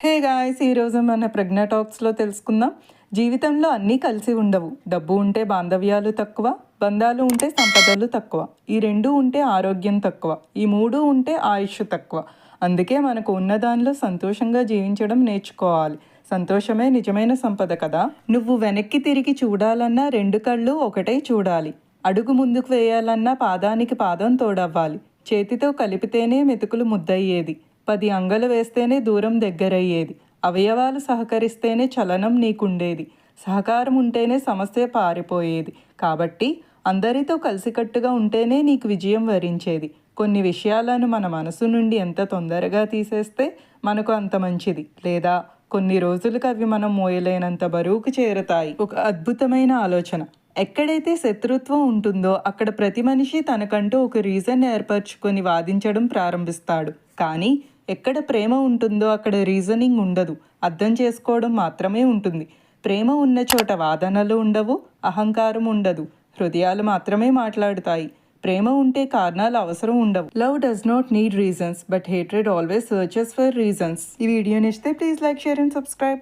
Hey guys, ఈరోజు మన ప్రజ్ఞా టాక్స్లో తెలుసుకుందాం. జీవితంలో అన్నీ కలిసి ఉండవు. డబ్బు ఉంటే బాంధవ్యాలు తక్కువ, బంధాలు ఉంటే సంపదలు తక్కువ, ఈ రెండు ఉంటే ఆరోగ్యం తక్కువ, ఈ మూడు ఉంటే ఆయుష్ తక్కువ. అందుకే మనకు ఉన్నదానిలో సంతోషంగా జీవించడం నేర్చుకోవాలి. సంతోషమే నిజమైన సంపద కదా. నువ్వు వెనక్కి తిరిగి చూడాలన్నా రెండు కళ్ళు ఒకటే చూడాలి. అడుగు ముందుకు వేయాలన్నా పాదానికి పాదం తోడవ్వాలి. చేతితో కలిపితేనే మెతుకులు ముద్దయ్యేది. 10 అంగలు వేస్తేనే దూరం దగ్గరయ్యేది. అవయవాలు సహకరిస్తేనే చలనం నీకుండేది. సహకారం ఉంటేనే సమస్య పారిపోయేది. కాబట్టి అందరితో కలిసికట్టుగా ఉంటేనే నీకు విజయం వరించేది. కొన్ని విషయాలను మన మనసు నుండి ఎంత తొందరగా తీసేస్తే మనకు అంత మంచిది. లేదా కొన్ని రోజులకు అవి మనం మోయలేనంత బరువుకు చేరతాయి. ఒక అద్భుతమైన ఆలోచన. ఎక్కడైతే శత్రుత్వం ఉంటుందో అక్కడ ప్రతి మనిషి తనకంటూ ఒక రీజన్ ఏర్పరచుకొని వాదించడం ప్రారంభిస్తాడు. కానీ ఎక్కడ ప్రేమ ఉంటుందో అక్కడ రీజనింగ్ ఉండదు, అర్థం చేసుకోవడం మాత్రమే ఉంటుంది. ప్రేమ ఉన్న చోట వాదనలు ఉండవు, అహంకారం ఉండదు, హృదయాలు మాత్రమే మాట్లాడుతాయి. ప్రేమ ఉంటే కారణాలు అవసరం ఉండవు. Love does not need reasons, but hatred always searches for reasons. ఈ వీడియో నచ్చితే please like, share and subscribe.